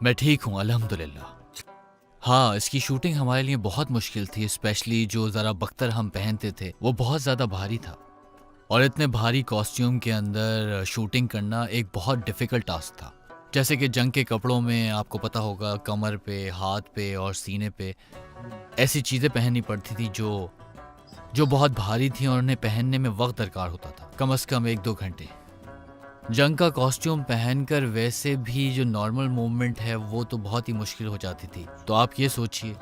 मैं ठीक हूँ अल्हम्दुलिल्लाह। हाँ, इसकी शूटिंग हमारे लिए बहुत मुश्किल थी, स्पेशली जो ज़रा बख्तर हम पहनते थे, वो बहुत ज़्यादा भारी था और इतने भारी कॉस्ट्यूम के अंदर शूटिंग करना एक बहुत डिफ़िकल्ट टास्क था। जैसे कि जंग के कपड़ों में आपको पता होगा कमर पे, हाथ पे और सीने पे हुँ। ऐसी चीज़ें पहननी पड़ती थी जो बहुत भारी थी और उन्हें पहनने में वक़्त दरकार होता था, कम से कम 1-2 घंटे। जंग का कॉस्ट्यूम पहनकर वैसे भी जो नॉर्मल मूवमेंट है वो तो बहुत ही मुश्किल हो जाती थी। तो आप ये सोचिए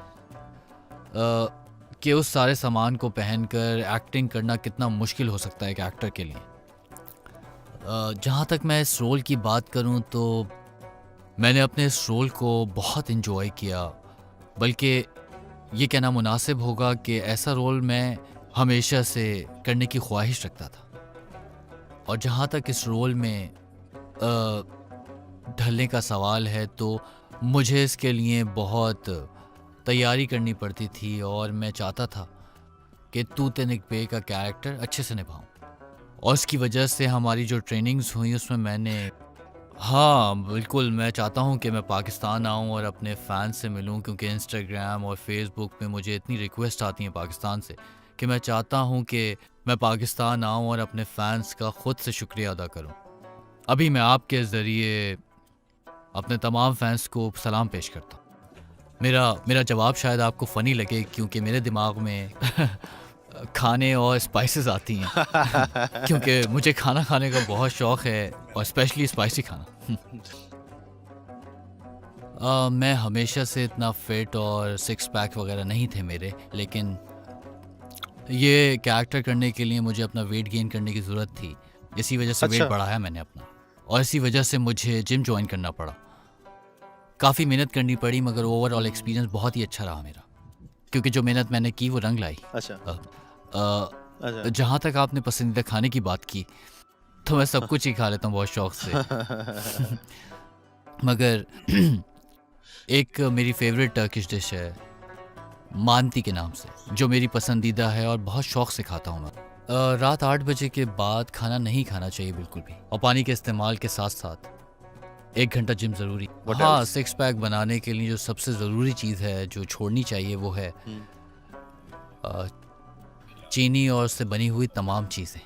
कि उस सारे सामान को पहनकर एक्टिंग करना कितना मुश्किल हो सकता है एक एक्टर के लिए। जहाँ तक मैं इस रोल की बात करूँ तो मैंने अपने इस रोल को बहुत एन्जॉय किया, बल्कि ये कहना मुनासिब होगा कि ऐसा रोल मैं हमेशा से करने की ख्वाहिश रखता था। और जहाँ तक इस रोल में ढलने का सवाल है तो मुझे इसके लिए बहुत तैयारी करनी पड़ती थी और मैं चाहता था कि तूत एंड इकबे का कैरेक्टर अच्छे से निभाऊं और उसकी वजह से हमारी जो ट्रेनिंग्स हुई उसमें मैंने हाँ बिल्कुल मैं चाहता हूं कि मैं पाकिस्तान आऊं और अपने फ़ैन से मिलूं क्योंकि इंस्टाग्राम और फेसबुक पे मुझे इतनी रिक्वेस्ट आती हैं पाकिस्तान से कि मैं चाहता हूं कि मैं पाकिस्तान आऊं और अपने फ़ैन्स का ख़ुद से शुक्रिया अदा करूं। अभी मैं आपके ज़रिए अपने तमाम फैंस को सलाम पेश करता हूँ। मेरा मेरा जवाब शायद आपको फ़नी लगे क्योंकि मेरे दिमाग में खाने और स्पाइसेस आती हैं क्योंकि मुझे खाना खाने का बहुत शौक़ है और स्पेशली स्पाइसी खाना। मैं हमेशा से इतना फिट और सिक्स पैक वगैरह नहीं थे मेरे, लेकिन ये कैरेक्टर करने के लिए मुझे अपना वेट गेन करने की ज़रूरत थी। इसी वजह से वेट अच्छा। बढ़ाया मैंने अपना और इसी वजह से मुझे जिम जॉइन करना पड़ा। काफ़ी मेहनत करनी पड़ी मगर ओवरऑल हुँ। एक्सपीरियंस बहुत ही अच्छा रहा मेरा, क्योंकि जो मेहनत मैंने की वो रंग लाई। अच्छा, अ अ, अच्छा। जहाँ तक आपने पसंदीदा खाने की बात की, तो मैं सब कुछ ही खा लेता हूँ बहुत शौक से। मगर एक मेरी फ़ेवरेट टर्किश डिश है, मांती के नाम से, जो मेरी पसंदीदा है और बहुत शौक से खाता हूँ मैं। रात 8 बजे के बाद खाना नहीं खाना चाहिए बिल्कुल भी और पानी के इस्तेमाल के साथ-साथ 1 घंटा जिम ज़रूरी। व्हाट हाँ, एल्स? सिक्स पैक बनाने के लिए जो सबसे ज़रूरी चीज़ है, जो छोड़नी चाहिए वो है हुँ, अ, चीनी और उससे बनी हुई तमाम चीज़ें।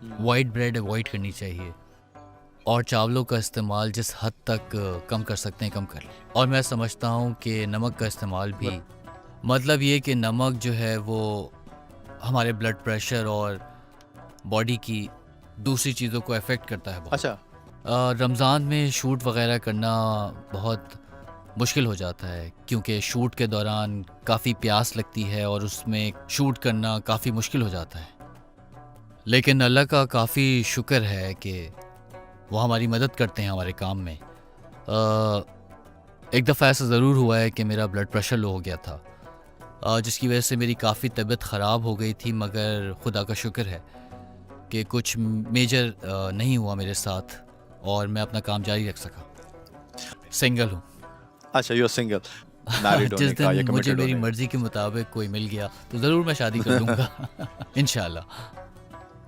हुँ। व्हाइट ब्रेड अवॉइड करनी चाहिए और चावलों का इस्तेमाल जिस हद तक कम कर सकते हैं, कम कर लें। और मैं समझता हूँ कि नमक का इस्तेमाल ब भी मतलब ये कि नमक जो है वो हमारे ब्लड प्रेशर और बॉडी की दूसरी चीज़ों को अफ़ेक्ट करता है बहुत। अच्छा। रमज़ान में शूट वग़ैरह करना बहुत मुश्किल हो जाता है क्योंकि शूट के दौरान काफ़ी प्यास लगती है और उसमें शूट करना काफ़ी मुश्किल हो जाता है। लेकिन अल्लाह का काफ़ी शुक्र है कि वो हमारी मदद करते हैं हमारे काम में। एक दफ़ा ऐसा ज़रूर हुआ है कि मेरा ब्लड प्रेशर लो हो गया था, जिसकी वजह से मेरी काफ़ी तबीयत ख़राब हो गई थी मगर खुदा का शुक्र है कि कुछ मेजर नहीं हुआ मेरे साथ और मैं अपना काम जारी रख सका। सिंगल हूँ। अच्छा, यू आर सिंगल, मैरिड जिस होने का दिन या मुझे कमिटेड मेरी होने मर्ज़ी के मुताबिक कोई मिल गया तो ज़रूर मैं शादी कर का? लूँगा इंशाल्लाह।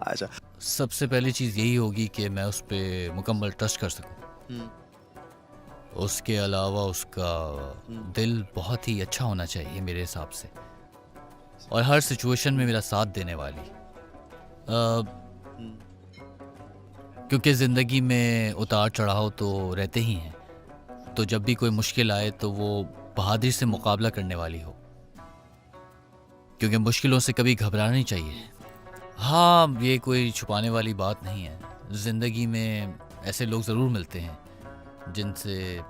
अच्छा। सबसे पहली चीज़ यही होगी कि मैं उस पे मुकम्मल ट्रस्ट कर सकूँ। हुँ, उसके अलावा उसका हुँ, दिल बहुत ही अच्छा होना चाहिए मेरे हिसाब से और हर सिचुएशन में हुँ, मेरा साथ देने वाली। अ, हुँ। क्योंकि ज़िंदगी में उतार-चढ़ाव तो रहते ही हैं, तो जब भी कोई मुश्किल आए तो वो बहादुरी से हुँ, मुकाबला करने वाली हो, क्योंकि मुश्किलों से कभी घबराना नहीं चाहिए। हाँ, ये कोई छुपाने वाली बात नहीं है। ज़िंदगी में ऐसे लोग ज़रूर मिलते हैं, जिनसे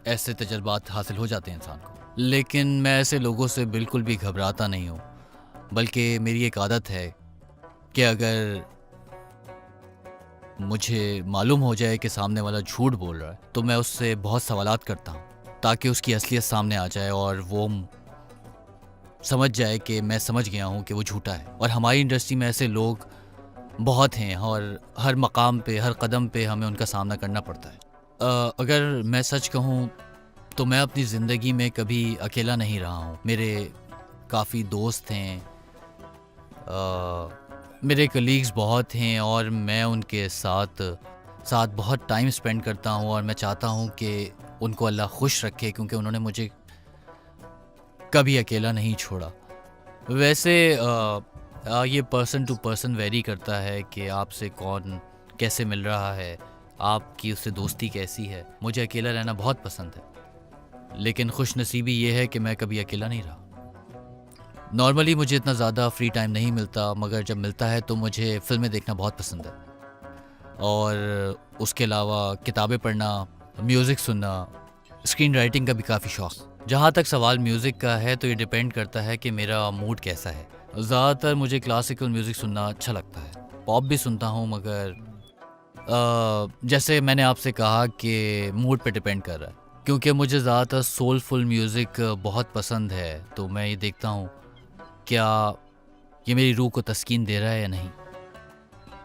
ऐसे तजुर्बात हासिल हो जाते हैं इंसान को। लेकिन मैं ऐसे लोगों से बिल्कुल भी घबराता नहीं हूँ, बल्कि मेरी एक आदत है कि अगर मुझे मालूम हो जाए कि सामने वाला झूठ बोल रहा है, तो मैं उससे बहुत सवालात करता हूँ, ताकि उसकी असलियत सामने आ जाए और वो समझ जाए कि मैं समझ गया हूँ कि वो झूठा है। और हमारी इंडस्ट्री में ऐसे लोग बहुत हैं और हर मकाम पे, हर कदम पे हमें उनका सामना करना पड़ता है। अगर मैं सच कहूँ तो मैं अपनी ज़िंदगी में कभी अकेला नहीं रहा हूँ। मेरे काफ़ी दोस्त हैं, मेरे कलीग्स बहुत हैं और मैं उनके साथ साथ बहुत टाइम स्पेंड करता हूँ और मैं चाहता हूँ कि उनको अल्लाह खुश रखे, क्योंकि उन्होंने मुझे कभी अकेला नहीं छोड़ा। वैसे ये पर्सन टू पर्सन वेरी करता है कि आपसे कौन कैसे मिल रहा है, आपकी उससे दोस्ती कैसी है। मुझे अकेला रहना बहुत पसंद है, लेकिन खुशनसीबी ये है कि मैं कभी अकेला नहीं रहा। नॉर्मली मुझे इतना ज़्यादा फ्री टाइम नहीं मिलता, मगर जब मिलता है तो मुझे फ़िल्में देखना बहुत पसंद है, और उसके अलावा किताबें पढ़ना, म्यूज़िक सुनना, स्क्रीन राइटिंग का भी काफ़ी शौक़। जहाँ तक सवाल म्यूज़िक का है तो ये डिपेंड करता है कि मेरा मूड कैसा है। ज़्यादातर मुझे क्लासिकल म्यूज़िक सुनना अच्छा लगता है, पॉप भी सुनता हूँ, मगर जैसे मैंने आपसे कहा कि मूड पे डिपेंड कर रहा है, क्योंकि मुझे ज़्यादातर सोलफुल म्यूज़िक बहुत पसंद है। तो मैं ये देखता हूँ क्या ये मेरी रूह को तस्कीन दे रहा है या नहीं।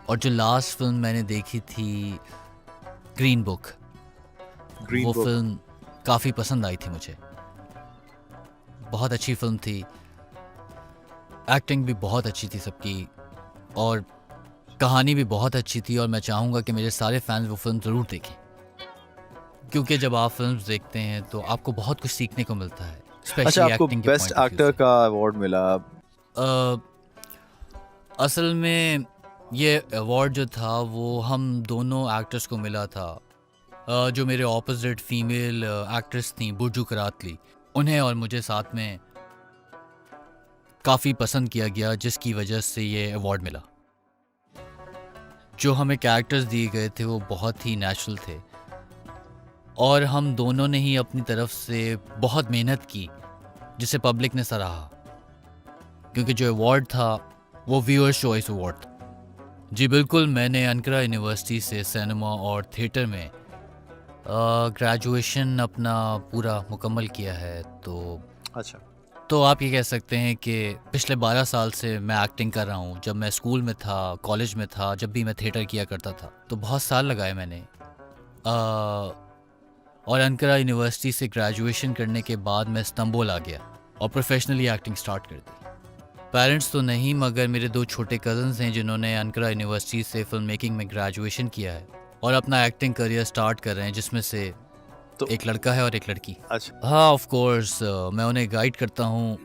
और जो लास्ट फिल्म मैंने देखी थी ग्रीन बुक, वो फिल्म काफ़ी पसंद आई थी मुझे। बहुत अच्छी फिल्म थी, एक्टिंग भी बहुत अच्छी थी सबकी, और कहानी भी बहुत अच्छी थी। और मैं चाहूँगा कि मेरे सारे फैंस वो फिल्म ज़रूर देखें, क्योंकि जब आप फिल्म्स देखते हैं तो आपको बहुत कुछ सीखने को मिलता है। अच्छा, आपको बेस्ट एक्टर का अवार्ड मिला? असल में ये अवार्ड जो था वो हम दोनों एक्टर्स को मिला था। जो मेरे ऑपोजिट फीमेल एक्ट्रेस थी बुर्जू करातली, उन्हें और मुझे साथ में काफ़ी पसंद किया गया, जिसकी वजह से ये अवार्ड मिला। जो हमें कैरेक्टर्स दिए गए थे वो बहुत ही नेचुरल थे, और हम दोनों ने ही अपनी तरफ से बहुत मेहनत की, जिसे पब्लिक ने सराहा, क्योंकि जो अवार्ड था वो व्यूअर्स चॉइस अवार्ड था। जी बिल्कुल, मैंने अनकरा यूनिवर्सिटी से सिनेमा और थिएटर में ग्रेजुएशन अपना पूरा मुकम्मल किया है। अच्छा, तो आप ये कह सकते हैं कि पिछले 12 साल से मैं एक्टिंग कर रहा हूँ। जब मैं स्कूल में था, कॉलेज में था, जब भी मैं थिएटर किया करता था, तो बहुत साल लगाए मैंने। और अनकरा यूनिवर्सिटी से ग्रेजुएशन करने के बाद मैं इस्तांबुल आ गया और प्रोफेशनली एक्टिंग स्टार्ट कर दी। पेरेंट्स तो नहीं, मगर मेरे 2 छोटे कज़न्स हैं जिन्होंने अनकरा यूनिवर्सिटी से फिल्म मेकिंग में ग्रेजुएशन किया है और अपना एक्टिंग करियर स्टार्ट कर रहे हैं, जिसमें से तो एक लड़का है और एक लड़की। अच्छा, हाँ, ऑफ कोर्स मैं उन्हें गाइड करता हूँ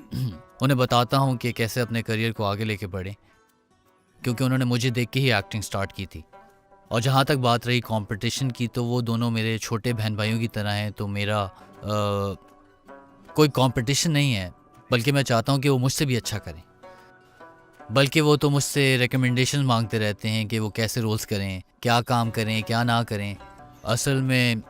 उन्हें बताता हूँ कि कैसे अपने करियर को आगे लेके बढ़ें, क्योंकि उन्होंने मुझे देख के ही एक्टिंग स्टार्ट की थी। और जहाँ तक बात रही कंपटीशन की, तो वो दोनों मेरे छोटे बहन भाइयों की तरह हैं। तो मेरा कोई कंपटीशन नहीं है, बल्कि मैं चाहता हूँ कि वो मुझसे भी अच्छा करें। बल्कि वो तो मुझसे रिकमेंडेशन मांगते रहते हैं कि वो कैसे रोल्स करें, क्या काम करें, क्या ना करें। असल में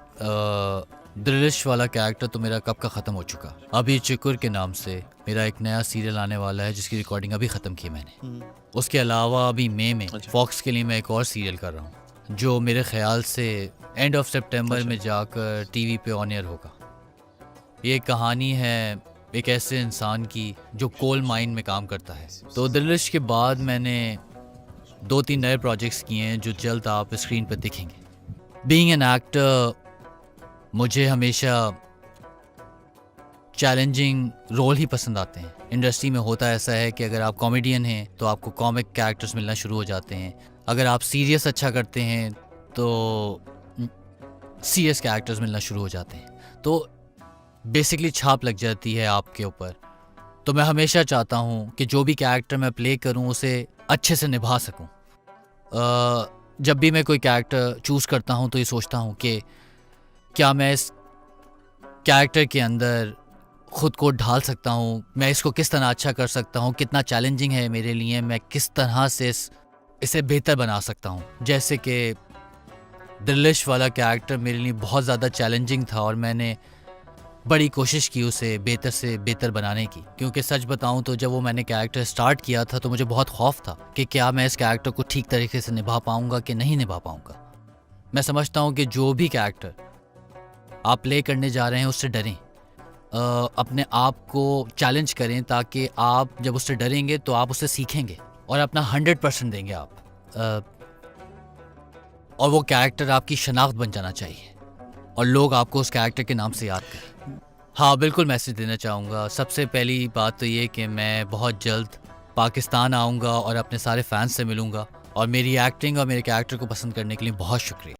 दिलिश वाला कैरेक्टर तो मेरा कब का ख़त्म हो चुका। अभी चिकुर के नाम से मेरा एक नया सीरियल आने वाला है, जिसकी रिकॉर्डिंग अभी ख़त्म की मैंने। उसके अलावा अभी मई में फॉक्स के लिए मैं एक और सीरियल कर रहा हूँ, जो मेरे ख्याल से एंड ऑफ सितंबर में जाकर टीवी पे ऑन एयर होगा। ये कहानी है एक ऐसे इंसान की जो कोल माइन में काम करता है। तो दिलिश के बाद मैंने 2-3 नए प्रोजेक्ट्स किए हैं जो जल्द आप स्क्रीन पर दिखेंगे। बीइंग एन एक्टर, मुझे हमेशा चैलेंजिंग रोल ही पसंद आते हैं। इंडस्ट्री में होता ऐसा है कि अगर आप कॉमेडियन हैं तो आपको कॉमिक कैरेक्टर्स मिलना शुरू हो जाते हैं। अगर आप सीरियस अच्छा करते हैं तो सीरियस कैरेक्टर्स मिलना शुरू हो जाते हैं। तो बेसिकली छाप लग जाती है आपके ऊपर। तो मैं हमेशा चाहता हूँ कि जो भी कैरेक्टर मैं प्ले करूँ उसे अच्छे से निभा सकूँ। जब भी मैं कोई कैरेक्टर चूज़ करता हूँ तो ये सोचता हूँ कि क्या मैं इस कैरेक्टर के अंदर ख़ुद को ढाल सकता हूँ, मैं इसको किस तरह अच्छा कर सकता हूँ, कितना चैलेंजिंग है मेरे लिए, मैं किस तरह से इसे बेहतर बना सकता हूँ। जैसे कि दिलिश वाला कैरेक्टर मेरे लिए बहुत ज़्यादा चैलेंजिंग था और मैंने बड़ी कोशिश की उसे बेहतर से बेहतर बनाने की। क्योंकि सच बताऊं तो जब वो मैंने कैरेक्टर स्टार्ट किया था तो मुझे बहुत खौफ था कि क्या मैं इस कैरेक्टर को ठीक तरीके से निभा पाऊंगा कि नहीं निभा पाऊंगा। मैं समझता हूं कि जो भी कैरेक्टर आप प्ले करने जा रहे हैं उससे डरें, अपने आप को चैलेंज करें, ताकि आप जब उससे डरेंगे तो आप उससे सीखेंगे और अपना 100% देंगे आप, और वो कैरेक्टर आपकी शनाख्त बन जाना चाहिए और लोग आपको उस कैरेक्टर के नाम से याद करें। हाँ, बिल्कुल मैसेज देना चाहूँगा। सबसे पहली बात तो ये कि मैं बहुत जल्द पाकिस्तान आऊँगा और अपने सारे फैंस से मिलूँगा, और मेरी एक्टिंग और मेरे कैरेक्टर को पसंद करने के लिए बहुत शुक्रिया।